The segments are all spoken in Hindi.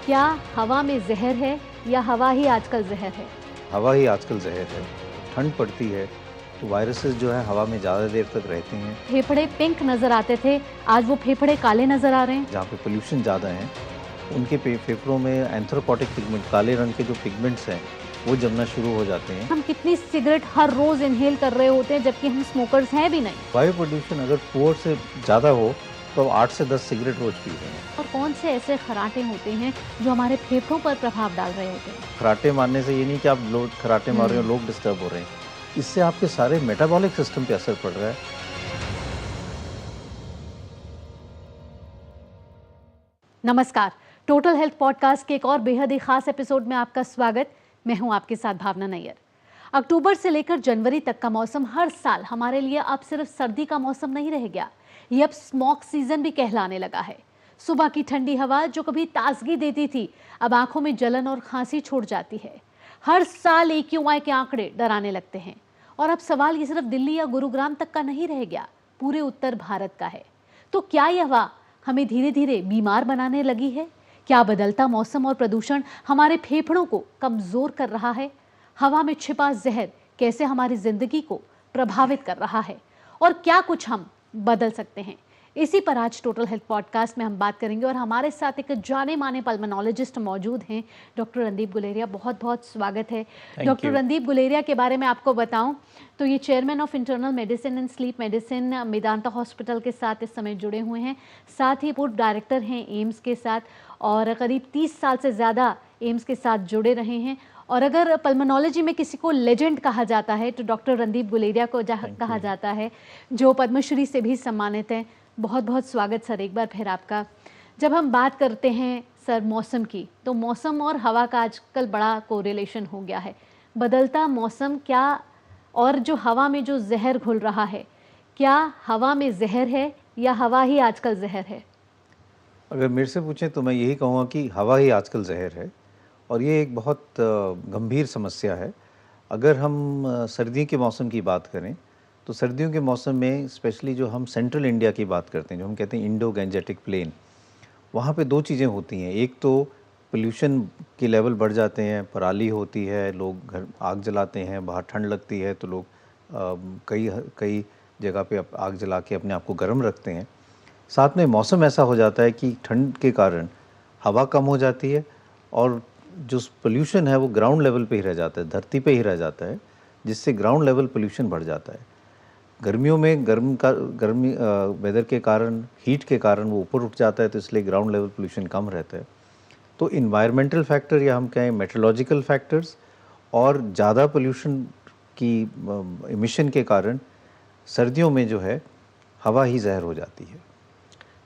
क्या हवा में जहर है या हवा ही आजकल जहर है? हवा ही आजकल जहर है। ठंड पड़ती है तो वायरसेस जो है हवा में ज़्यादा देर तक रहते हैं। फेफड़े पिंक नजर आते थे, आज वो फेफड़े काले नजर आ रहे हैं। जहाँ पे पोल्यूशन ज़्यादा है उनके फेफड़ों में एंथ्रोपोटिक पिगमेंट, काले रंग के जो पिगमेंट्स हैं वो जमना शुरू हो जाते हैं। हम कितनी सिगरेट हर रोज इनहेल कर रहे होते हैं जबकि हम स्मोकर्स हैं भी नहीं। वायु प्रदूषण अगर पुअर से ज़्यादा हो तो 8 से 10 सिगरेट रोज पी रहे हैं। और कौन से ऐसे खराटे होते हैं जो हमारे फेफड़ों पर प्रभाव डाल रहे होते हैं? खराटे मारने से ये नहीं कि आप लोग खराटे मार रहे हो, लोग डिस्टर्ब हो रहे हैं, इससे आपके सारे मेटाबॉलिक सिस्टम पे असर पड़ रहा है। नमस्कार, टोटल हेल्थ पॉडकास्ट के एक और बेहद ही खास एपिसोड में आपका स्वागत। मैं हूं आपके साथ भावना नैयर। अक्टूबर से लेकर जनवरी तक का मौसम हर साल हमारे लिए अब सिर्फ सर्दी का मौसम नहीं रह गया, ये अब स्मॉग सीजन भी कहलाने लगा है। सुबह की ठंडी हवा जो कभी ताजगी देती थी अब आंखों में जलन और खांसी छोड़ जाती है। हर साल AQI के आंकड़े डराने लगते हैं और अब सवाल ये सिर्फ दिल्ली या गुरुग्राम तक का नहीं रह गया, पूरे उत्तर भारत का है। तो क्या यह हवा हमें धीरे धीरे बीमार बनाने लगी है? क्या बदलता मौसम और प्रदूषण हमारे फेफड़ों को कमजोर कर रहा है? हवा में छिपा जहर कैसे हमारी जिंदगी को प्रभावित कर रहा है और क्या कुछ हम बदल सकते हैं? इसी पर आज टोटल हेल्थ पॉडकास्ट में हम बात करेंगे और हमारे साथ एक जाने माने पल्मोनोलॉजिस्ट मौजूद हैं, डॉक्टर रणदीप गुलेरिया। बहुत बहुत स्वागत है। डॉक्टर रणदीप गुलेरिया के बारे में आपको बताऊं तो ये chairman of internal medicine and sleep medicine Medanta hospital के साथ इस समय जुड़े हुए हैं, साथ ही पूर्व डायरेक्टर हैं एम्स के साथ और करीब 30 साल से ज़्यादा एम्स के साथ जुड़े रहे हैं। और अगर पल्मोनोलॉजी में किसी को लेजेंड कहा जाता है तो डॉक्टर रणदीप गुलेरिया को कहा जाता है, जो पद्मश्री से भी सम्मानित हैं। बहुत बहुत स्वागत सर एक बार फिर आपका। जब हम बात करते हैं सर मौसम की, तो मौसम और हवा का आजकल बड़ा कोरिलेशन हो गया है। बदलता मौसम क्या और जो हवा में जो जहर घुल रहा है, क्या हवा में जहर है या हवा ही आजकल जहर है? अगर मेरे से पूछें तो मैं यही कहूँगा कि हवा ही आजकल जहर है और ये एक बहुत गंभीर समस्या है। अगर हम सर्दी के मौसम की बात करें तो सर्दियों के मौसम में स्पेशली जो हम सेंट्रल इंडिया की बात करते हैं, जो हम कहते हैं इंडो गैंजेटिक प्लेन, वहाँ पे दो चीज़ें होती हैं। एक तो पोल्यूशन के लेवल बढ़ जाते हैं, पराली होती है, लोग घर आग जलाते हैं, बाहर ठंड लगती है तो लोग कई जगह पे आग जला के अपने आप को गर्म रखते हैं। साथ में मौसम ऐसा हो जाता है कि ठंड के कारण हवा कम हो जाती है और जो पोल्यूशन है वो ग्राउंड लेवल पे ही रह जाता है, धरती पे ही रह जाता है, जिससे ग्राउंड लेवल पोल्यूशन बढ़ जाता है। गर्मियों में गर्मी वेदर के कारण, हीट के कारण वो ऊपर उठ जाता है तो इसलिए ग्राउंड लेवल पोल्यूशन कम रहता है। तो इन्वायरमेंटल फैक्टर या हम कहें मेट्रोलॉजिकल फैक्टर्स और ज़्यादा पोल्यूशन की इमिशन के कारण सर्दियों में जो है हवा ही जहर हो जाती है।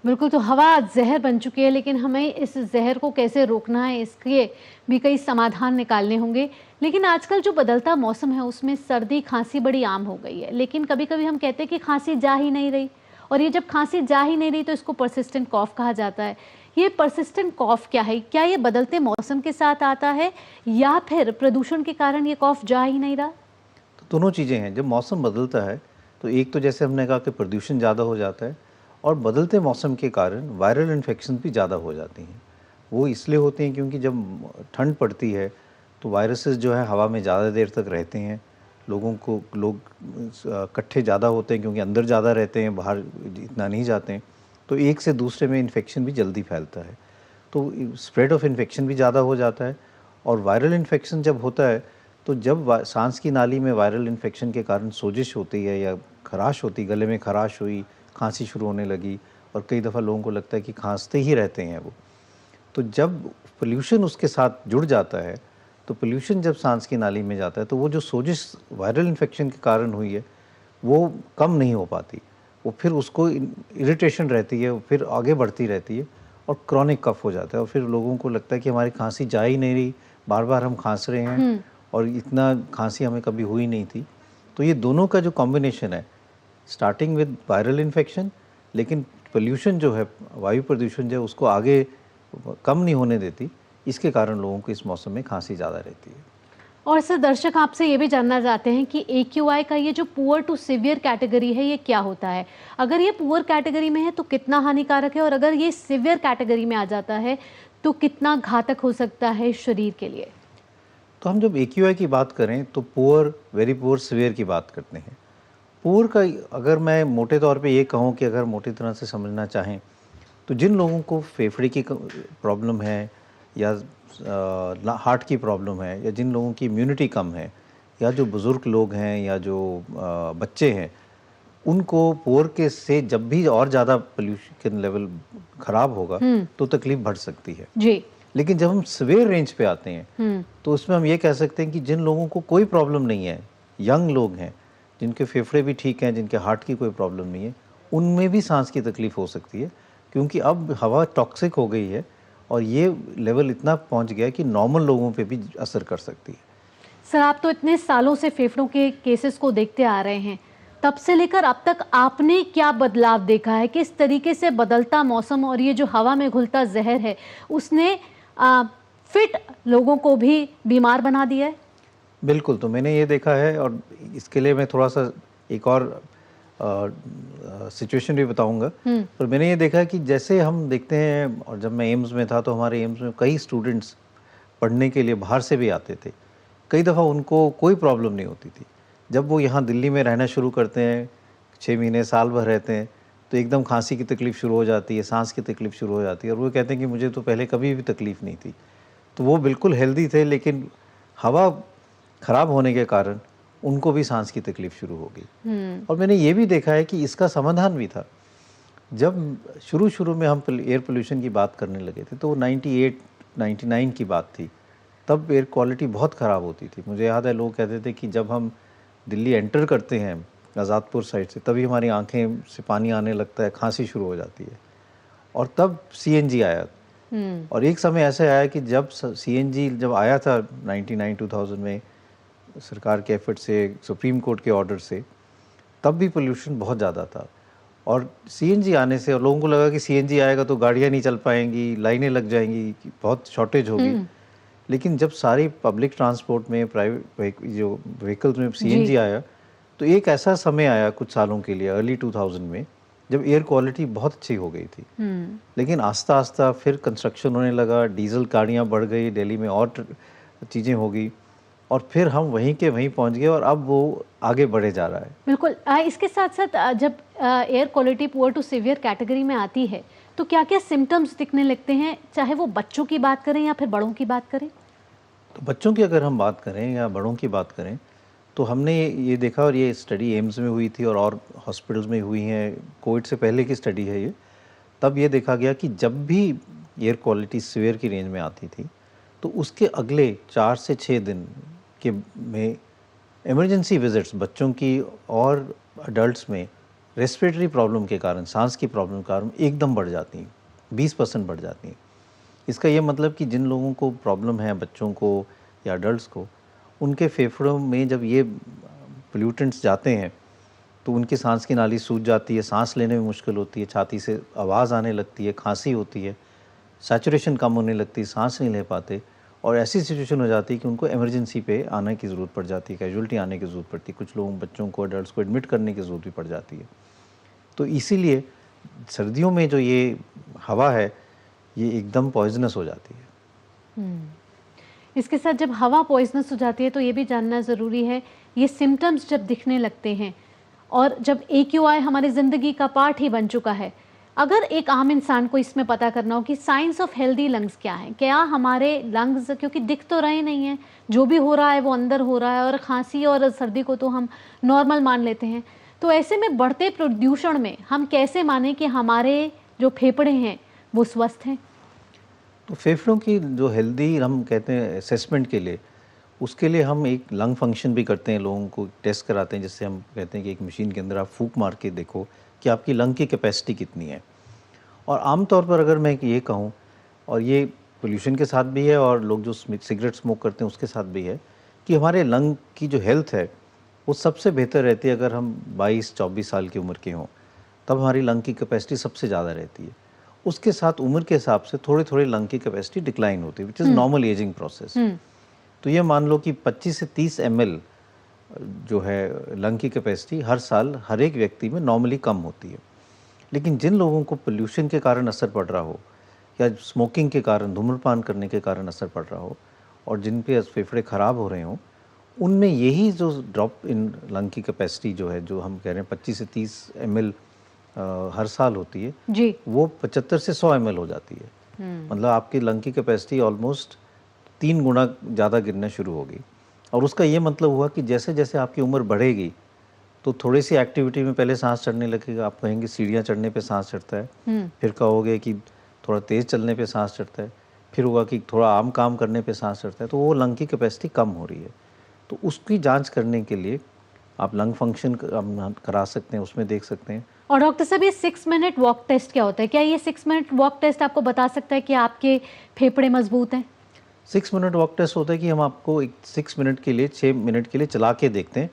बिल्कुल, तो हवा जहर बन चुकी है, लेकिन हमें इस जहर को कैसे रोकना है इसके भी कई समाधान निकालने होंगे। लेकिन आजकल जो बदलता मौसम है उसमें सर्दी खांसी बड़ी आम हो गई है, लेकिन कभी कभी हम कहते हैं कि खांसी जा ही नहीं रही, और ये जब खांसी जा ही नहीं रही तो इसको परसिस्टेंट कॉफ कहा जाता है। ये परसिस्टेंट कॉफ क्या है? क्या ये बदलते मौसम के साथ आता है या फिर प्रदूषण के कारण ये कॉफ जा ही नहीं रहा? तो दोनों चीज़ें हैं। जब मौसम बदलता है तो एक तो जैसे हमने कहा कि प्रदूषण ज़्यादा हो जाता है और बदलते मौसम के कारण वायरल इन्फेक्शन भी ज़्यादा हो जाती हैं। वो इसलिए होते हैं क्योंकि जब ठंड पड़ती है तो वायरसेस जो है हवा में ज़्यादा देर तक रहते हैं, लोग इकट्ठे ज़्यादा होते हैं क्योंकि अंदर ज़्यादा रहते हैं, बाहर इतना नहीं जाते हैं, तो एक से दूसरे में इन्फेक्शन भी जल्दी फैलता है, तो स्प्रेड ऑफ इन्फेक्शन भी ज़्यादा हो जाता है। और वायरल इन्फेक्शन जब होता है तो जब सांस की नाली में वायरल इन्फेक्शन के कारण सोजिश होती है या खराश होती, गले में खराश हुई, खांसी शुरू होने लगी और कई दफ़ा लोगों को लगता है कि खांसते ही रहते हैं वो, तो जब पोल्यूशन उसके साथ जुड़ जाता है तो पोल्यूशन जब सांस की नाली में जाता है तो वो जो सोजिश वायरल इन्फेक्शन के कारण हुई है वो कम नहीं हो पाती, वो फिर उसको इरिटेशन रहती है, वो फिर आगे बढ़ती रहती है और क्रॉनिक कफ हो जाता है और फिर लोगों को लगता है कि हमारी खांसी जा ही नहीं रही, बार बार हम खांस रहे हैं और इतना खांसी हमें कभी हुई नहीं थी। तो ये दोनों का जो कॉम्बिनेशन है, स्टार्टिंग विद वायरल इन्फेक्शन, लेकिन पोल्यूशन जो है, वायु प्रदूषण जो है उसको आगे कम नहीं होने देती, इसके कारण लोगों को इस मौसम में खांसी ज़्यादा रहती है। और सर दर्शक आपसे ये भी जानना चाहते हैं कि AQI का ये जो पुअर टू सीवियर कैटेगरी है ये क्या होता है? अगर ये पुअर कैटेगरी में है तो कितना हानिकारक है, और अगर ये सीवियर कैटेगरी में आ जाता है तो कितना घातक हो सकता है शरीर के लिए? तो हम जब AQI की बात करें तो पुअर, वेरी पुअर, सीवियर की बात करते हैं। पुअर का अगर मैं मोटे तौर पे ये कहूँ कि अगर मोटी तरह से समझना चाहें तो जिन लोगों को फेफड़े की प्रॉब्लम है या हार्ट की प्रॉब्लम है या जिन लोगों की इम्यूनिटी कम है या जो बुज़ुर्ग लोग हैं या जो बच्चे हैं, उनको पुअर के से जब भी और ज़्यादा पोल्यूशन लेवल ख़राब होगा तो तकलीफ़ बढ़ सकती है। जी। लेकिन जब हम सीवियर रेंज पे आते हैं तो उसमें हम ये कह सकते हैं कि जिन लोगों को कोई प्रॉब्लम नहीं है, यंग लोग हैं, जिनके फेफड़े भी ठीक हैं, जिनके हार्ट की कोई प्रॉब्लम नहीं है, उनमें भी सांस की तकलीफ़ हो सकती है, क्योंकि अब हवा टॉक्सिक हो गई है और ये लेवल इतना पहुंच गया है कि नॉर्मल लोगों पे भी असर कर सकती है। सर, आप तो इतने सालों से फेफड़ों के केसेस को देखते आ रहे हैं, तब से लेकर अब तक आपने क्या बदलाव देखा है? किस तरीके से बदलता मौसम और ये जो हवा में घुलता जहर है उसने फिट लोगों को भी बीमार बना दिया है? बिल्कुल, तो मैंने ये देखा है और इसके लिए मैं थोड़ा-सा एक और सिचुएशन भी बताऊँगा। पर मैंने ये देखा कि जैसे हम देखते हैं, और जब मैं एम्स में था तो हमारे एम्स में कई स्टूडेंट्स पढ़ने के लिए बाहर से भी आते थे। कई दफ़ा उनको कोई प्रॉब्लम नहीं होती थी। जब वो यहाँ दिल्ली में रहना शुरू करते हैं, 6 महीने, साल भर रहते हैं, तो एकदम खांसी की तकलीफ़ शुरू हो जाती है, सांस की तकलीफ़ शुरू हो जाती है और वो कहते हैं कि मुझे तो पहले कभी भी तकलीफ़ नहीं थी। तो वो बिल्कुल हेल्दी थे, लेकिन हवा ख़राब होने के कारण उनको भी सांस की तकलीफ़ शुरू हो गई। और मैंने ये भी देखा है कि इसका समाधान भी था। जब शुरू में हम एयर पोल्यूशन की बात करने लगे थे तो 98-99 की बात थी, तब एयर क्वालिटी बहुत ख़राब होती थी। मुझे याद है लोग कहते थे कि जब हम दिल्ली एंटर करते हैं आज़ादपुर साइड से, तभी हमारी आंखें से पानी आने लगता है, खांसी शुरू हो जाती है। और तब CNG आया और एक समय ऐसे आया कि जब CNG जब आया था 99-2000 में सरकार के एफर्ट से, सुप्रीम कोर्ट के ऑर्डर से, तब भी पोल्यूशन बहुत ज़्यादा था। और CNG आने से और लोगों को लगा कि CNG आएगा तो गाड़ियाँ नहीं चल पाएंगी, लाइनें लग जाएंगी, बहुत शॉर्टेज होगी। लेकिन जब सारी पब्लिक ट्रांसपोर्ट में, प्राइवेट जो व्हीकल्स में CNG आया, तो एक ऐसा समय आया कुछ सालों के लिए अर्ली 2000 में जब एयर क्वालिटी बहुत अच्छी हो गई थी। लेकिन आस्ता आस्ता फिर कंस्ट्रक्शन होने लगा, डीजल गाड़ियाँ बढ़ गई, दिल्ली में और चीज़ें हो गई और फिर हम वहीं के वहीं पहुंच गए और अब वो आगे बढ़े जा रहा है। बिल्कुल। इसके साथ साथ जब air quality poor to severe category में आती है तो क्या क्या सिम्टम्स दिखने लगते हैं, चाहे वो बच्चों की बात करें या फिर बड़ों की बात करें? तो बच्चों की अगर हम बात करें या बड़ों की बात करें तो हमने ये देखा, और ये स्टडी एम्स में हुई थी और हॉस्पिटल्स में हुई हैं, कोविड से पहले की स्टडी है ये। तब ये देखा गया कि जब भी एयर क्वालिटी सीवियर की रेंज में आती थी तो उसके अगले 4 से 6 दिन के में इमरजेंसी विजिट्स बच्चों की और अडल्ट्स में रेस्पिरेटरी प्रॉब्लम के कारण, सांस की प्रॉब्लम के कारण एकदम बढ़ जाती हैं, 20% बढ़ जाती हैं। इसका ये मतलब कि जिन लोगों को प्रॉब्लम है, बच्चों को या अडल्ट्स को, उनके फेफड़ों में जब ये पोल्यूटेंट्स जाते हैं तो उनकी सांस की नाली सूज जाती है, सांस लेने में मुश्किल होती है, छाती से आवाज़ आने लगती है, खांसी होती है, सैचुरेशन कम होने लगती है, सांस नहीं ले पाते और ऐसी सिचुएशन हो जाती है कि उनको इमरजेंसी पे आने की ज़रूरत पड़ जाती है, कैजुअल्टी आने की ज़रूरत पड़ती है। कुछ लोगों बच्चों को, अडल्ट्स को एडमिट करने की ज़रूरत भी पड़ जाती है। तो इसीलिए सर्दियों में जो ये हवा है ये एकदम पॉइजनस हो जाती है। इसके साथ जब हवा पॉइजनस हो जाती है तो ये भी जानना ज़रूरी है, ये सिम्टम्स जब दिखने लगते हैं और जब AQI हमारी ज़िंदगी का पार्ट ही बन चुका है, अगर एक आम इंसान को इसमें पता करना हो कि साइंस ऑफ हेल्दी लंग्स क्या है, क्या हमारे लंग्स, क्योंकि दिख तो रहे नहीं हैं, जो भी हो रहा है वो अंदर हो रहा है और खांसी और सर्दी को तो हम नॉर्मल मान लेते हैं, तो ऐसे में बढ़ते प्रदूषण में हम कैसे माने कि हमारे जो फेफड़े हैं वो स्वस्थ हैं? तो फेफड़ों की जो हेल्दी हम कहते हैं असेसमेंट के लिए, उसके लिए हम एक लंग फंक्शन भी करते हैं, लोगों को टेस्ट कराते हैं, जिससे हम कहते हैं कि एक मशीन के अंदर आप फूंक मार के देखो कि आपकी लंग की कैपेसिटी कितनी है। और आमतौर पर अगर मैं ये कहूँ, और ये पोल्यूशन के साथ भी है और लोग जो सिगरेट स्मोक करते हैं उसके साथ भी है, कि हमारे लंग की जो हेल्थ है वो सबसे बेहतर रहती है अगर हम 22-24 साल की उम्र के हों, तब हमारी लंग की कैपेसिटी सबसे ज़्यादा रहती है। उसके साथ उम्र के हिसाब से थोड़ी थोड़ी लंग की कैपेसिटी डिक्लाइन होती है, which is normal ageing process. तो ये मान लो कि 25 से 30 ml जो है लंग की कैपेसिटी हर साल हर एक व्यक्ति में नॉर्मली कम होती है। लेकिन जिन लोगों को पोल्यूशन के कारण असर पड़ रहा हो या स्मोकिंग के कारण, धूम्रपान करने के कारण असर पड़ रहा हो और जिन पे फेफड़े ख़राब हो रहे हों, उनमें यही जो ड्रॉप इन लंग की कैपेसिटी जो है, जो हम कह रहे हैं 25 से 30 ml हर साल होती है, जी। वो 75 से 100 ml हो जाती है। मतलब आपकी लंग की कैपेसिटी ऑलमोस्ट 3 गुना ज़्यादा गिरना शुरू होगी। और उसका ये मतलब हुआ कि जैसे जैसे आपकी उम्र बढ़ेगी तो थोड़ी सी एक्टिविटी में पहले सांस चढ़ने लगेगा। आप कहेंगे सीढ़ियाँ चढ़ने पे सांस चढ़ता है, फिर कहोगे कि थोड़ा तेज़ चलने पे सांस चढ़ता है, फिर होगा कि थोड़ा आम काम करने पे सांस चढ़ता है, तो वो लंग की कैपेसिटी कम हो रही है। तो उसकी जांच करने के लिए आप लंग फंक्शन करा सकते हैं, उसमें देख सकते हैं। और डॉक्टर साहब, ये 6 मिनट वॉक टेस्ट क्या होता है? क्या ये 6 मिनट वॉक टेस्ट आपको बता सकता है कि आपके फेफड़े मजबूत हैं? 6 मिनट वॉक टेस्ट होता है कि हम आपको एक 6 मिनट के लिए, 6 मिनट के लिए चला के देखते हैं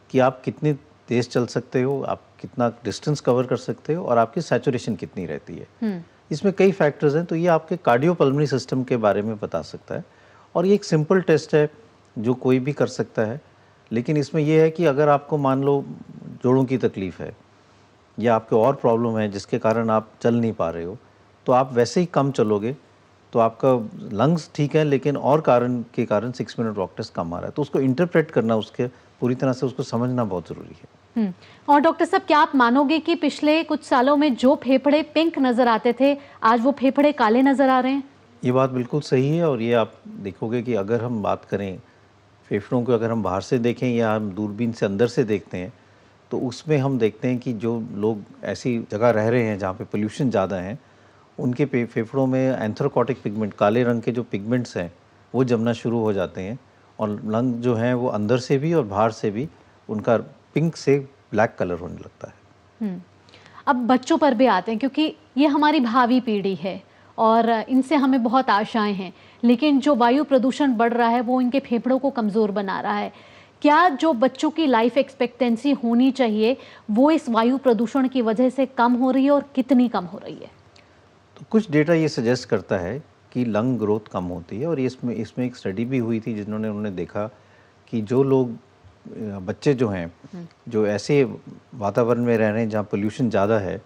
कि आप कितनी तेज़ चल सकते हो, आप कितना डिस्टेंस कवर कर सकते हो और आपकी सैचुरेशन कितनी रहती है। इसमें कई फैक्टर्स हैं, तो ये आपके कार्डियोपल्मोनरी सिस्टम के बारे में बता सकता है। और ये एक सिंपल टेस्ट है जो कोई भी कर सकता है, लेकिन इसमें यह है कि अगर आपको मान लो जोड़ों की तकलीफ़ है या आपको और प्रॉब्लम है जिसके कारण आप चल नहीं पा रहे हो, तो आप वैसे ही कम चलोगे तो आपका लंग्स ठीक है, लेकिन और कारण के कारण 6 मिनट वॉक टेस्ट कम आ रहा है। तो उसको इंटरप्रेट करना, उसके पूरी तरह से उसको समझना बहुत ज़रूरी है। और डॉक्टर साहब, क्या आप मानोगे कि पिछले कुछ सालों में जो फेफड़े पिंक नज़र आते थे, आज वो फेफड़े काले नज़र आ रहे हैं? ये बात बिल्कुल सही है। और ये आप देखोगे कि अगर हम बात करें फेफड़ों को, अगर हम बाहर से देखें या हम दूरबीन से अंदर से देखते हैं, तो उसमें हम देखते हैं कि जो लोग ऐसी जगह रह रहे हैं जहाँ पे पोल्यूशन ज़्यादा है, उनके फेफड़ों में एंथ्राकोटिक पिगमेंट, काले रंग के जो पिगमेंट्स हैं वो जमना शुरू हो जाते हैं और लंग जो हैं वो अंदर से भी और बाहर से भी उनका पिंक से ब्लैक कलर होने लगता है। अब बच्चों पर भी आते हैं, क्योंकि ये हमारी भावी पीढ़ी है और इनसे हमें बहुत आशाएं हैं, लेकिन जो वायु प्रदूषण बढ़ रहा है वो इनके फेफड़ों को कमज़ोर बना रहा है। क्या जो बच्चों की लाइफ एक्सपेक्टेंसी होनी चाहिए वो इस वायु प्रदूषण की वजह से कम हो रही है और कितनी कम हो रही है? तो कुछ डेटा ये सजेस्ट करता है कि लंग ग्रोथ कम होती है। और इसमें एक स्टडी भी हुई थी जिन्होंने उन्होंने देखा कि जो लोग बच्चे जो हैं, जो ऐसे वातावरण में रह रहे हैं जहाँ पोल्यूशन ज़्यादा है,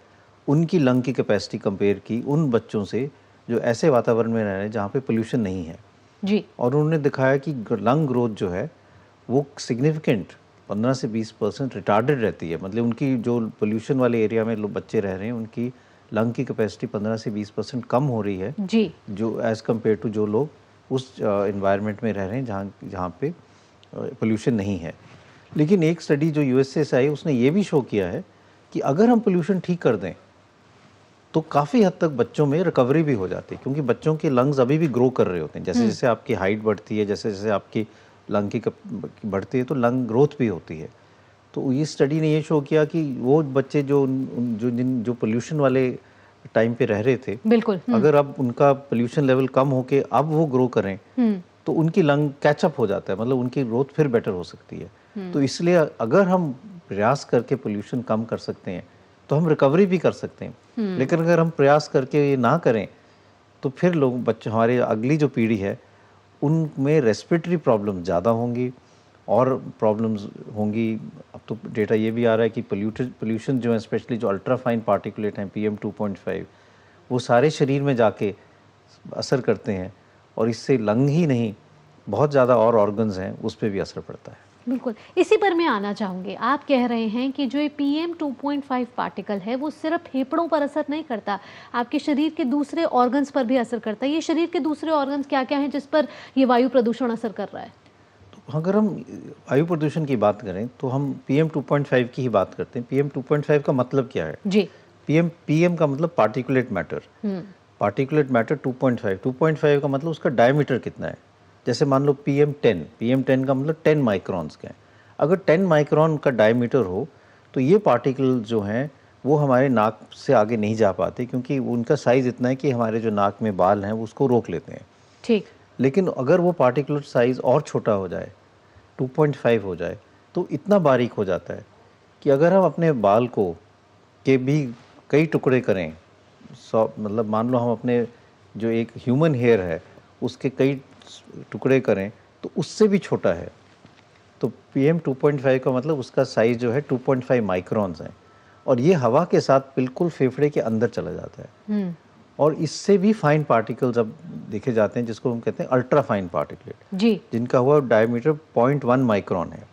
उनकी लंग की कैपेसिटी कंपेयर की उन बच्चों से जो ऐसे वातावरण में रह रहे हैं जहाँ पे पोल्यूशन नहीं है जी। और उन्होंने दिखाया कि लंग ग्रोथ जो है वो सिग्निफिकेंट 15 से 20% रिटार्डेड रहती है। मतलब उनकी जो पोल्यूशन वाले एरिया में लोग बच्चे रह रहे हैं, उनकी लंग की कैपेसिटी 15 से 20% कम हो रही है जी। जो एज़ कम्पेयर टू जो लोग उस इन्वायरमेंट में रह रहे हैं जहाँ पे पोल्यूशन नहीं है। लेकिन एक स्टडी जो यूएसए से आई, उसने ये भी शो किया है कि अगर हम पोल्यूशन ठीक कर दें तो काफ़ी हद तक बच्चों में रिकवरी भी हो जाती है, क्योंकि बच्चों के लंग्स अभी भी ग्रो कर रहे होते हैं। जैसे जैसे आपकी हाइट बढ़ती है, जैसे जैसे आपकी लंग की बढ़ती है, तो लंग ग्रोथ भी होती है। तो इस स्टडी ने ये शो किया कि वो बच्चे जो पोल्यूशन वाले टाइम पे रह रहे थे, बिल्कुल, अगर अब उनका पोल्यूशन लेवल कम होके अब वो ग्रो करें तो उनकी लंग कैचअप हो जाता है, मतलब उनकी ग्रोथ फिर बेटर हो सकती है। तो इसलिए अगर हम प्रयास करके पोल्यूशन कम कर सकते हैं तो हम रिकवरी भी कर सकते हैं। लेकिन अगर हम प्रयास करके ये ना करें तो फिर लोग बच्चे, हमारे अगली जो पीढ़ी है, उनमें रेस्पिरेटरी प्रॉब्लम ज़्यादा होंगी और प्रॉब्लम्स होंगी। अब तो डेटा ये भी आ रहा है कि पोल्यूशन जो है, स्पेशली जो अल्ट्रा फाइन पार्टिकुलेट हैं PM 2.5, वो सारे शरीर में जाके असर करते हैं और इससे लंग ही नहीं, बहुत ज़्यादा और ऑर्गन्स हैं उस पर भी असर पड़ता है। बिल्कुल, इसी पर मैं आना चाहूँगी। आप कह रहे हैं कि जो ये PM 2.5 पार्टिकल है वो सिर्फ फेफड़ों पर असर नहीं करता, आपके शरीर के दूसरे ऑर्गन्स पर भी असर करता है। ये शरीर के दूसरे ऑर्गन्स क्या क्या हैं जिस पर ये वायु प्रदूषण असर कर रहा है? तो अगर हम वायु प्रदूषण की बात करें तो हम PM 2.5 की ही बात करते हैं। PM 2.5 का मतलब क्या है? जी। PM का मतलब पार्टिकुलेट मैटर। पार्टिकुलेट मैटर 2.5 का मतलब उसका डायमीटर कितना है। जैसे मान लो PM10 का मतलब 10 माइक्रॉन्स का है। अगर 10 माइक्रॉन का डायमीटर हो तो ये पार्टिकल जो हैं वो हमारे नाक से आगे नहीं जा पाते, क्योंकि उनका साइज़ इतना है कि हमारे जो नाक में बाल हैं वो उसको रोक लेते हैं। ठीक। लेकिन अगर वो पार्टिकुलर साइज़ और छोटा हो जाए, 2.5 हो जाए, तो इतना बारीक हो जाता है कि अगर हम अपने बाल को के भी कई टुकड़े करें, मतलब मान लो हम अपने जो एक ह्यूमन हेयर है उसके कई टुकड़े करें तो उससे भी छोटा है। तो PM 2.5 का मतलब उसका साइज़ जो है 2.5 माइक्रॉन्स है और ये हवा के साथ बिल्कुल फेफड़े के अंदर चला जाता है। और इससे भी फाइन पार्टिकल्स अब देखे जाते हैं, जिसको हम कहते हैं अल्ट्रा फाइन पार्टिकलेट, जी। जिनका हुआ डायमीटर 0.1 माइक्रोन है।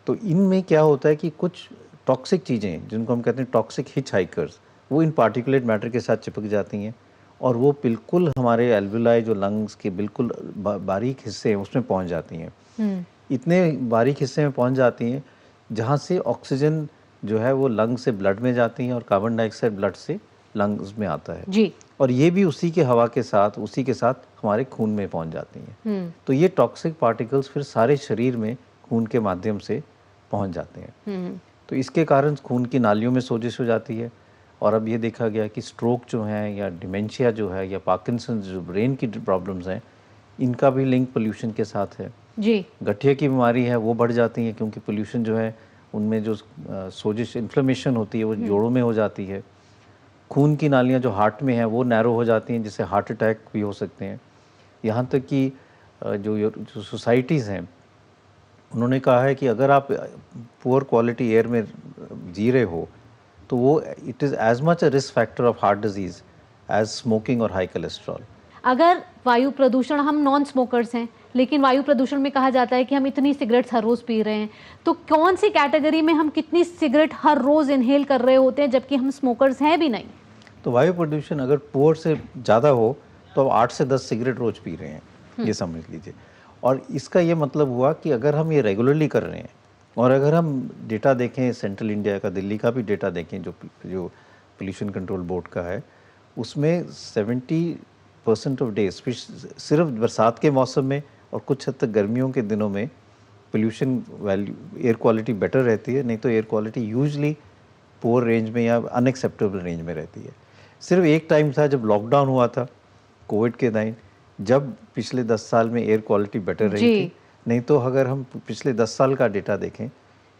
तो इनमें क्या होता है कि कुछ टॉक्सिक चीज़ें, जिनको हम कहते हैं टॉक्सिक हिच हाइकर्स, वो इन पार्टिकुलेट मैटर के साथ चिपक जाती हैं और वो बिल्कुल हमारे एल्वुलाई, जो लंग्स के बिल्कुल बारीक हिस्से हैं, उसमें पहुंच जाती हैं। इतने बारीक हिस्से में पहुंच जाती हैं जहाँ से ऑक्सीजन जो है वो लंग से ब्लड में जाती हैं और कार्बन डाइऑक्साइड ब्लड से लंग्स में आता है जी। और ये भी उसी के हवा के साथ, उसी के साथ हमारे खून में पहुंच जाती हैं। तो ये टॉक्सिक पार्टिकल्स फिर सारे शरीर में खून के माध्यम से पहुंच जाते हैं। तो इसके कारण खून की नालियों में सोजिश हो जाती है और अब ये देखा गया कि स्ट्रोक जो है या डिमेंशिया जो है या पार्किंसन जो ब्रेन की प्रॉब्लम्स हैं, इनका भी लिंक पोल्यूशन के साथ है। जी। गठिया की बीमारी है वो बढ़ जाती है क्योंकि पोल्यूशन जो है उनमें जो सोजिश, इन्फ्लेमेशन होती है वो जोड़ों में हो जाती है। खून की नालियाँ जो हार्ट में हैं वो नैरो हो जाती हैं, जिससे हार्ट अटैक भी हो सकते हैं। यहाँ तक कि जो सोसाइटीज़ हैं, उन्होंने कहा है कि अगर आप पुअर क्वालिटी एयर में जी रहे हो तो वो it is as much a risk factor of heart disease as smoking और हाई कोलेस्ट्रॉल। अगर वायु प्रदूषण, हम नॉन स्मोकर्स हैं लेकिन वायु प्रदूषण में कहा जाता है कि हम इतनी सिगरेट्स हर रोज़ पी रहे हैं, तो कौन सी कैटेगरी में हम कितनी सिगरेट हर रोज़ इनहेल कर रहे होते हैं जबकि हम स्मोकर्स हैं भी नहीं? तो वायु प्रदूषण अगर पुअर से ज़्यादा हो तो आप 8 से 10 सिगरेट रोज़ पी रहे हैं, ये समझ लीजिए। और इसका ये मतलब हुआ कि अगर हम ये रेगुलरली कर रहे हैं और अगर हम डेटा देखें सेंट्रल इंडिया का, दिल्ली का भी डेटा देखें जो पोल्यूशन कंट्रोल बोर्ड का है, उसमें 70% ऑफ डेज, सिर्फ बरसात के मौसम में और कुछ हद तक गर्मियों के दिनों में pollution value, air quality better रहती है, नहीं तो air quality usually poor range में या अनएक्सेप्टेबल रेंज में रहती है। सिर्फ एक टाइम था जब लॉकडाउन हुआ था कोविड के टाइम, जब पिछले 10 साल में एयर क्वालिटी बेटर रही थी, नहीं तो अगर हम पिछले 10 साल का डेटा देखें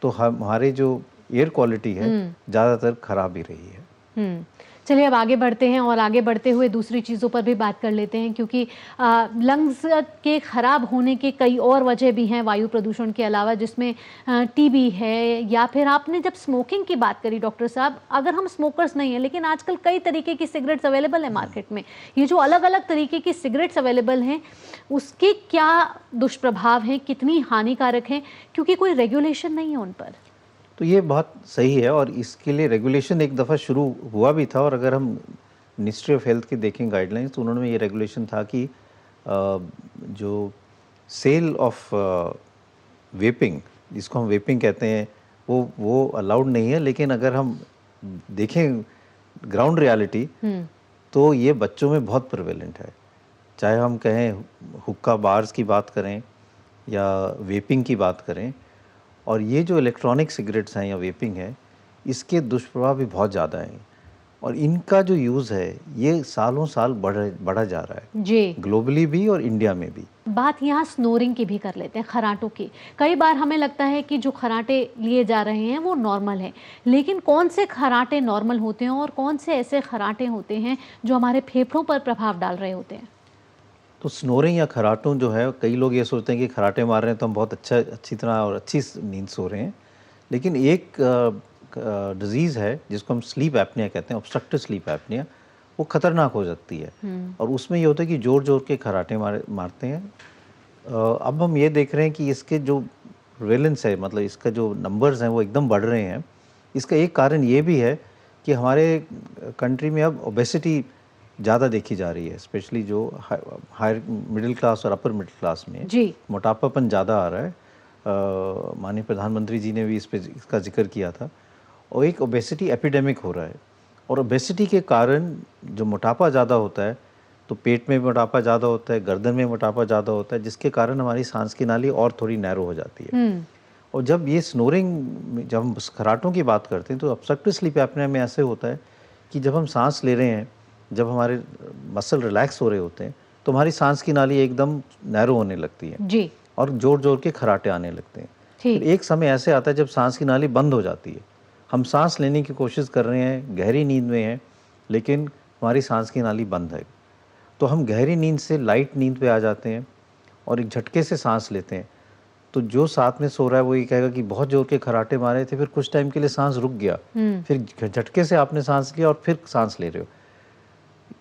तो हमारे जो एयर क्वालिटी है ज़्यादातर खराब ही रही है। चलिए अब आगे बढ़ते हैं और आगे बढ़ते हुए दूसरी चीज़ों पर भी बात कर लेते हैं, क्योंकि लंग्स के ख़राब होने के कई और वजह भी हैं वायु प्रदूषण के अलावा, जिसमें टीबी है, या फिर आपने जब स्मोकिंग की बात करी डॉक्टर साहब, अगर हम स्मोकर्स नहीं हैं लेकिन आजकल कई तरीके की सिगरेट्स अवेलेबल है मार्केट में, ये जो अलग अलग तरीके की सिगरेट्स अवेलेबल हैं उसके क्या दुष्प्रभाव हैं, कितनी हानिकारक हैं, क्योंकि कोई रेगुलेशन नहीं है उन पर? तो ये बहुत सही है और इसके लिए रेगुलेशन एक दफ़ा शुरू हुआ भी था, और अगर हम मिनिस्ट्री ऑफ हेल्थ के देखें गाइडलाइंस तो उन्होंने ये रेगुलेशन था कि जो सेल ऑफ वेपिंग, जिसको हम वेपिंग कहते हैं, वो अलाउड नहीं है। लेकिन अगर हम देखें ग्राउंड रियलिटी तो ये बच्चों में बहुत प्रिवेलेंट है, चाहे हम कहें हुक्का बार्स की बात करें या वेपिंग की बात करें। और ये जो इलेक्ट्रॉनिक सिगरेट्स हैं या वेपिंग है, इसके दुष्प्रभाव भी बहुत ज़्यादा हैं और इनका जो यूज़ है ये सालों साल बढ़ा जा रहा है जी, ग्लोबली भी और इंडिया में भी। बात यहाँ स्नोरिंग की भी कर लेते हैं, खराटों की। कई बार हमें लगता है कि जो खराटे लिए जा रहे हैं वो नॉर्मल हैं, लेकिन कौन से खराटे नॉर्मल होते हैं और कौन से ऐसे खराटे होते हैं जो हमारे फेफड़ों पर प्रभाव डाल रहे होते हैं? तो स्नोरिंग या खराटों जो है, कई लोग ये सोचते हैं कि खराटे मार रहे हैं तो हम बहुत अच्छी तरह और अच्छी नींद सो रहे हैं, लेकिन एक डिजीज़ है जिसको हम स्लीप एपनिया कहते हैं, ऑब्स्ट्रक्टिव स्लीप एपनिया, वो ख़तरनाक हो सकती है। और उसमें ये होता है कि ज़ोर ज़ोर के खराटे मारते हैं। अब हम ये देख रहे हैं कि इसके जो प्रिवेलेंस है, मतलब इसका जो नंबर्स हैं वो एकदम बढ़ रहे हैं। इसका एक कारण ये भी है कि हमारे कंट्री में अब ओबेसिटी ज़्यादा देखी जा रही है, स्पेशली जो हायर मिडिल क्लास और अपर मिडिल क्लास में जी, मोटापापन ज़्यादा आ रहा है। माननीय प्रधानमंत्री जी ने भी इसका जिक्र किया था, और एक ओबेसिटी एपिडेमिक हो रहा है। और ओबेसिटी के कारण जो मोटापा ज़्यादा होता है, तो पेट में मोटापा ज़्यादा होता है, गर्दन में मोटापा ज़्यादा होता है, जिसके कारण हमारी सांस की नाली और थोड़ी नैरो हो जाती है। और जब ये स्नोरिंग, जब हम खराटों की बात करते हैं तो ऑब्स्ट्रक्टिव स्लीप एपनिया में ऐसे होता है कि जब हम सांस ले रहे हैं, जब हमारे मसल रिलैक्स हो रहे होते हैं तो हमारी सांस की नाली एकदम नैरो होने लगती है जी, और जोर जोर के खराटे आने लगते हैं। फिर एक समय ऐसे आता है जब सांस की नाली बंद हो जाती है, हम सांस लेने की कोशिश कर रहे हैं, गहरी नींद में हैं, लेकिन हमारी सांस की नाली बंद है, तो हम गहरी नींद से लाइट नींद पे आ जाते हैं और एक झटके से सांस लेते हैं। तो जो साथ में सो रहा है वो ये कहेगा कि बहुत जोर के खराटे मारे थे, फिर कुछ टाइम के लिए सांस रुक गया, फिर झटके से आपने सांस लिया और फिर सांस ले रहे हो।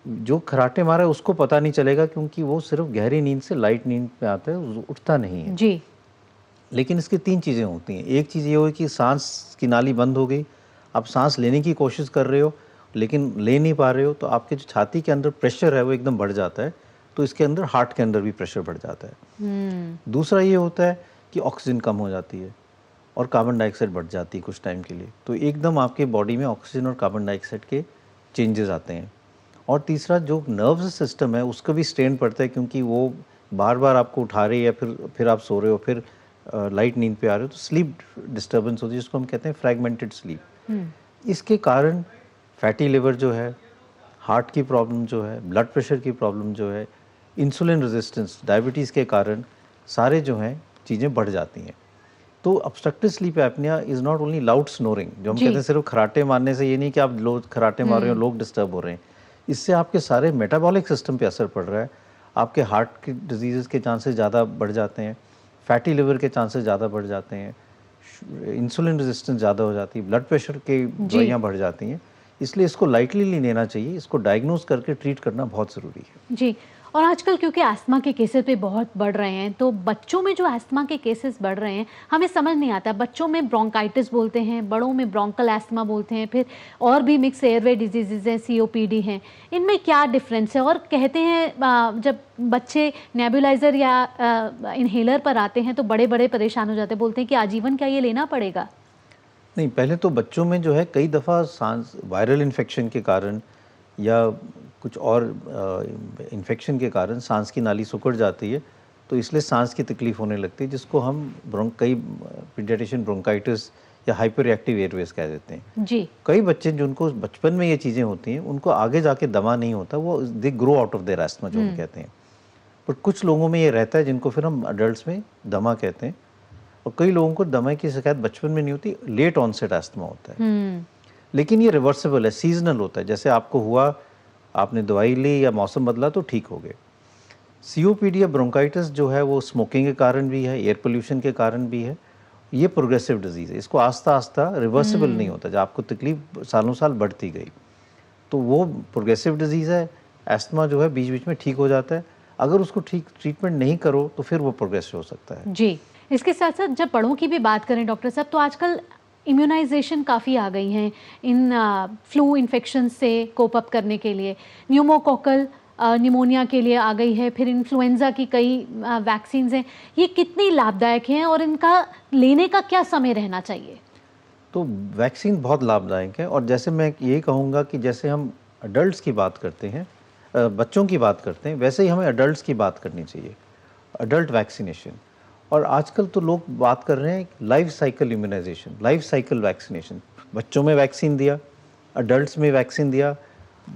जो खर्राटे मारा है उसको पता नहीं चलेगा, क्योंकि वो सिर्फ गहरी नींद से लाइट नींद पे आता है, उठता नहीं है जी। लेकिन इसकी 3 चीज़ें होती हैं। एक चीज़ ये हुई कि सांस की नाली बंद हो गई, आप सांस लेने की कोशिश कर रहे हो लेकिन ले नहीं पा रहे हो, तो आपके जो छाती के अंदर प्रेशर है वो एकदम बढ़ जाता है, तो इसके अंदर हार्ट के अंदर भी प्रेशर बढ़ जाता है। दूसरा ये होता है कि ऑक्सीजन कम हो जाती है और कार्बन डाइऑक्साइड बढ़ जाती है कुछ टाइम के लिए, तो एकदम आपके बॉडी में ऑक्सीजन और कार्बन डाइऑक्साइड के चेंजेस आते हैं। और तीसरा जो नर्वस सिस्टम है उसका भी स्ट्रेन पड़ता है, क्योंकि वो बार बार आपको उठा रही है, फिर आप सो रहे हो, फिर लाइट नींद पे आ रहे हो, तो स्लीप डिस्टर्बेंस होती है, जिसको हम कहते हैं फ्रैगमेंटेड स्लीप। इसके कारण फैटी लिवर जो है, हार्ट की प्रॉब्लम जो है, ब्लड प्रेशर की प्रॉब्लम जो है, इंसुलिन रेजिस्टेंस, डायबिटीज़ के कारण सारे जो हैं चीज़ें बढ़ जाती हैं। तो obstructive sleep apnoea is not only loud snoring, जो हम कहते हैं सिर्फ खर्राटे मारने से ये नहीं कि आप लोग खर्राटे मार रहे हो, लोग डिस्टर्ब हो रहे हैं, इससे आपके सारे मेटाबॉलिक सिस्टम पे असर पड़ रहा है, आपके हार्ट की डिजीज़ के चांसेस ज़्यादा बढ़ जाते हैं, फैटी लिवर के चांसेस ज़्यादा बढ़ जाते हैं, इंसुलिन रेजिस्टेंस ज़्यादा हो जाती है, ब्लड प्रेशर की दवाइयाँ बढ़ जाती हैं। इसलिए इसको लाइटली नहीं लेना चाहिए, इसको डायग्नोज करके ट्रीट करना बहुत ज़रूरी है। जी। और आजकल क्योंकि अस्थमा के केसेस भी बहुत बढ़ रहे हैं, तो बच्चों में जो अस्थमा के केसेस बढ़ रहे हैं, हमें समझ नहीं आता, बच्चों में ब्रोंकाइटिस बोलते हैं, बड़ों में ब्रोंकल अस्थमा बोलते हैं, फिर और भी मिक्स एयरवे डिजीजेज हैं, COPD हैं, इनमें क्या डिफरेंस है? और कहते हैं जब बच्चे नेबुलाइजर या इन्हेलर पर आते हैं तो बड़े बड़े परेशान हो जाते हैं, बोलते हैं कि आजीवन क्या ये लेना पड़ेगा? नहीं, पहले तो बच्चों में जो है कई दफ़ा सांस वायरल इन्फेक्शन के कारण या कुछ और इन्फेक्शन के कारण सांस की नाली सिकुड़ जाती है, तो इसलिए सांस की तकलीफ़ होने लगती है, जिसको हम कई पीडियाट्रिशियन ब्रोंकाइटिस या हाइपर रिएक्टिव एयरवेज कह देते हैं। जी। कई बच्चे जिनको बचपन में ये चीज़ें होती हैं, उनको आगे जाके दमा नहीं होता, वो they grow out of their asthma जो हम कहते हैं। पर कुछ लोगों में ये रहता है जिनको फिर हम अडल्ट्स में दमा कहते हैं, और कई लोगों को दमे की शिकायत बचपन में नहीं होती, लेट ऑनसेट अस्थमा होता है। लेकिन ये रिवर्सिबल है, सीजनल होता है, जैसे आपको हुआ, आपने दवाई ली या मौसम बदला तो ठीक हो गए। COPD या ब्रोंकाइटिस जो है वो स्मोकिंग के कारण भी है, एयर पोल्यूशन के कारण भी है, ये प्रोग्रेसिव डिजीज़ है, इसको आस्ता आस्ता रिवर्सिबल नहीं होता, जब आपको तकलीफ सालों साल बढ़ती गई तो वो प्रोग्रेसिव डिजीज़ है। अस्थमा जो है बीच बीच में ठीक हो जाता है, अगर उसको ठीक ट्रीटमेंट नहीं करो तो फिर वो प्रोग्रेस हो सकता है। जी। इसके साथ साथ जब बड़ों की भी बात करें डॉक्टर साहब, तो आजकल इम्यूनाइजेशन काफ़ी आ गई हैं इन फ्लू इन्फेक्शन से कोप अप करने के लिए, न्यूमोकोकल निमोनिया के लिए आ गई है, फिर इन्फ्लुएंजा की कई वैक्सीन्स हैं, ये कितनी लाभदायक हैं और इनका लेने का क्या समय रहना चाहिए? तो वैक्सीन बहुत लाभदायक है, और जैसे मैं ये कहूँगा कि जैसे हम अडल्ट्स की बात करते हैं, बच्चों की बात करते हैं, वैसे ही हमें अडल्ट्स की बात करनी चाहिए, अडल्ट वैक्सीनेशन। और आजकल तो लोग बात कर रहे हैं life cycle immunisation, life cycle vaccination, बच्चों में वैक्सीन दिया, अडल्ट्स में वैक्सीन दिया,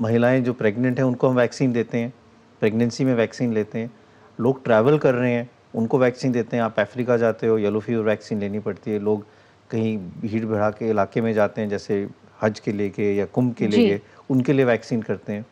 महिलाएं जो प्रेग्नेंट हैं उनको हम वैक्सीन देते हैं, प्रेगनेंसी में वैक्सीन लेते हैं, लोग ट्रैवल कर रहे हैं उनको वैक्सीन देते हैं, आप अफ्रीका जाते हो येलो फीवर वैक्सीन लेनी पड़ती है, लोग कहीं भीड़ भड़ा के इलाके में जाते हैं जैसे हज के लेके या कुंभ के लिए, उनके लिए वैक्सीन करते हैं।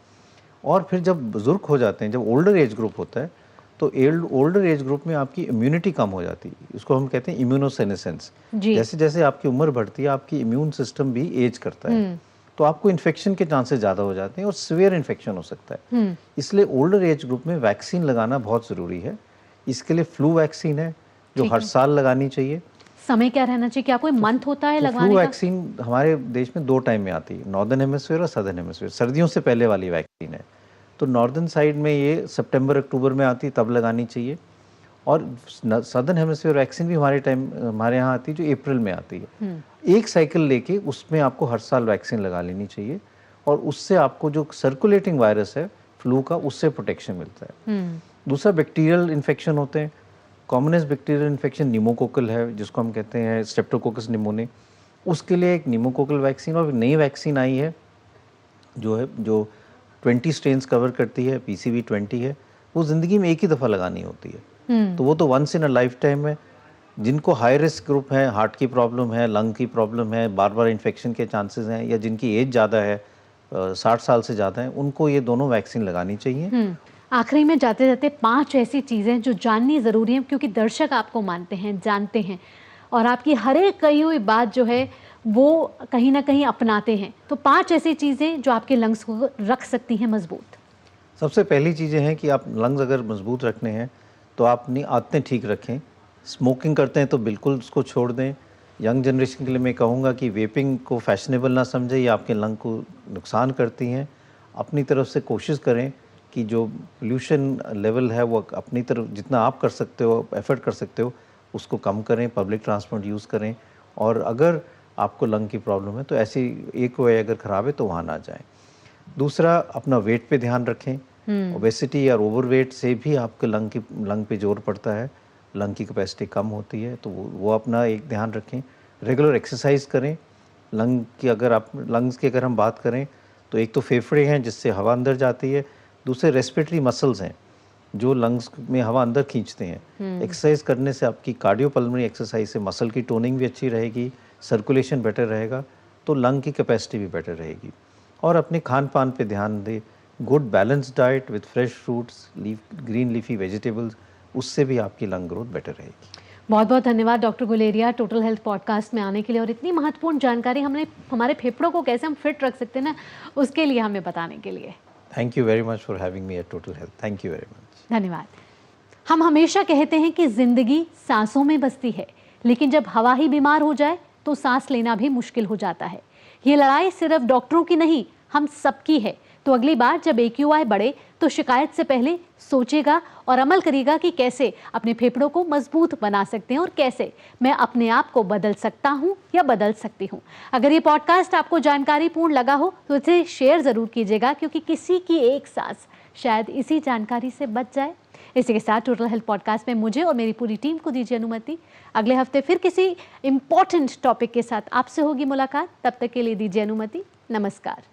और फिर जब बुज़ुर्ग हो जाते हैं, जब ओल्डर एज ग्रुप होता है, तो ओल्डर एज ग्रुप में आपकी इम्यूनिटी कम हो जाती है, इसको हम कहते हैं इम्यूनोसेनेसेंस। जैसे जैसे आपकी उम्र बढ़ती है आपकी इम्यून सिस्टम भी एज करता है, तो आपको इन्फेक्शन के चांसेस ज़्यादा हो जाते हैं और सीवियर इन्फेक्शन हो सकता है। इसलिए ओल्डर एज ग्रुप में वैक्सीन लगाना बहुत ज़रूरी है। इसके लिए फ्लू वैक्सीन है जो हर साल लगानी चाहिए। समय क्या रहना चाहिए, क्या कोई मंथ होता है लगाने का? फ्लू वैक्सीन हमारे देश में 2 टाइम में आती है, नॉर्दर्न हेमिस्फीयर और सदर्न हेमिस्फीयर, सर्दियों से पहले वाली वैक्सीन है। तो नॉर्दर्न साइड में ये सितंबर अक्टूबर में आती, तब लगानी चाहिए, और सदर्न हेमिस्फीयर वैक्सीन भी हमारे यहाँ आती है जो अप्रैल में आती है। एक साइकिल लेके उसमें आपको हर साल वैक्सीन लगा लेनी चाहिए, और उससे आपको जो सर्कुलेटिंग वायरस है फ्लू का, उससे प्रोटेक्शन मिलता है। दूसरा बैक्टीरियल इन्फेक्शन होते हैं, कॉमनेस्ट बैक्टीरियल इन्फेक्शन न्यूमोकोकल है, जिसको हम कहते हैं स्ट्रेप्टोकोकस निमोनिया, उसके लिए एक न्यूमोकोकल वैक्सीन और नई वैक्सीन आई है जो 20 स्ट्रेन्स कवर करती है, PCV 20 है, वो ज़िंदगी में एक ही दफ़ा लगानी होती है। तो वो तो once in a lifetime है। जिनको हाई रिस्क ग्रुप है, हार्ट की प्रॉब्लम है, लंग की प्रॉब्लम है, बार बार इन्फेक्शन के चांसेस हैं, या जिनकी एज ज़्यादा है, 60 साल से ज़्यादा है, उनको ये दोनों वैक्सीन लगानी चाहिए। आखिरी में जाते जाते 5 ऐसी चीज़ें जो जाननी ज़रूरी है, क्योंकि दर्शक आपको मानते हैं, जानते हैं, और आपकी हर एक कही हुई बात जो है वो कहीं ना कहीं अपनाते हैं, तो 5 ऐसी चीज़ें जो आपके लंग्स को रख सकती हैं मजबूत। सबसे पहली चीज़ें हैं कि आप लंग्स अगर मजबूत रखने हैं तो आप अपनी आदतें ठीक रखें। स्मोकिंग करते हैं तो बिल्कुल उसको छोड़ दें। यंग जनरेशन के लिए मैं कहूँगा कि वेपिंग को फैशनेबल ना समझें, ये आपके लंग को नुकसान करती हैं। अपनी तरफ से कोशिश करें कि जो पोल्यूशन लेवल है वो अपनी तरफ जितना आप कर सकते हो, एफर्ट कर सकते हो, उसको कम करें। पब्लिक ट्रांसपोर्ट यूज़ करें और अगर आपको लंग की प्रॉब्लम है तो ऐसी एक वे अगर ख़राब है तो वहाँ ना जाएं। दूसरा, अपना वेट पे ध्यान रखें। ओबेसिटी या ओवरवेट से भी आपके लंग पे जोर पड़ता है, लंग की कैपेसिटी कम होती है, तो वो अपना एक ध्यान रखें। रेगुलर एक्सरसाइज करें। लंग्स की अगर हम बात करें तो एक तो फेफड़े हैं जिससे हवा अंदर जाती है, दूसरे रेस्पिरेटरी मसल्स हैं जो लंग्स में हवा अंदर खींचते हैं। एक्सरसाइज करने से आपकी कार्डियोपल्मोनरी एक्सरसाइज से मसल की टोनिंग भी अच्छी रहेगी, सर्कुलेशन बेटर रहेगा, तो लंग की कैपेसिटी भी बेटर रहेगी। और अपने खान पान पे ध्यान दें। Good balance diet with fresh fruits, green leafy vegetables, उससे भी आपकी लंग ग्रोथ बेटर रहेगी। बहुत बहुत धन्यवाद doctor Guleria total health podcast में आने के लिए और इतनी महत्वपूर्ण जानकारी हमारे फेफड़ों को कैसे हम फिट रख सकते हैं ना, उसके लिए हमें बताने के लिए। Thank you very much for having me at total health. Thank you very much. धन्यवाद। हम हमेशा कहते हैं कि जिंदगी सांसों में बसती है, लेकिन जब हवा ही बीमार हो जाए तो सांस लेना भी मुश्किल हो जाता है। ये लड़ाई सिर्फ डॉक्टरों की नहीं, हम सबकी है। तो अगली बार जब AQI बढ़े तो शिकायत से पहले सोचेगा और अमल करेगा कि कैसे अपने फेफड़ों को मजबूत बना सकते हैं और कैसे मैं अपने आप को बदल सकता हूं या बदल सकती हूं। अगर ये पॉडकास्ट आपको जानकारीपूर्ण लगा हो तो इसे शेयर जरूर कीजिएगा, क्योंकि किसी की एक सांस शायद इसी जानकारी से बच जाए। इसी के साथ टोटल हेल्थ पॉडकास्ट में मुझे और मेरी पूरी टीम को दीजिए अनुमति। अगले हफ्ते फिर किसी इंपॉर्टेंट टॉपिक के साथ आपसे होगी मुलाकात। तब तक के लिए दीजिए अनुमति। नमस्कार।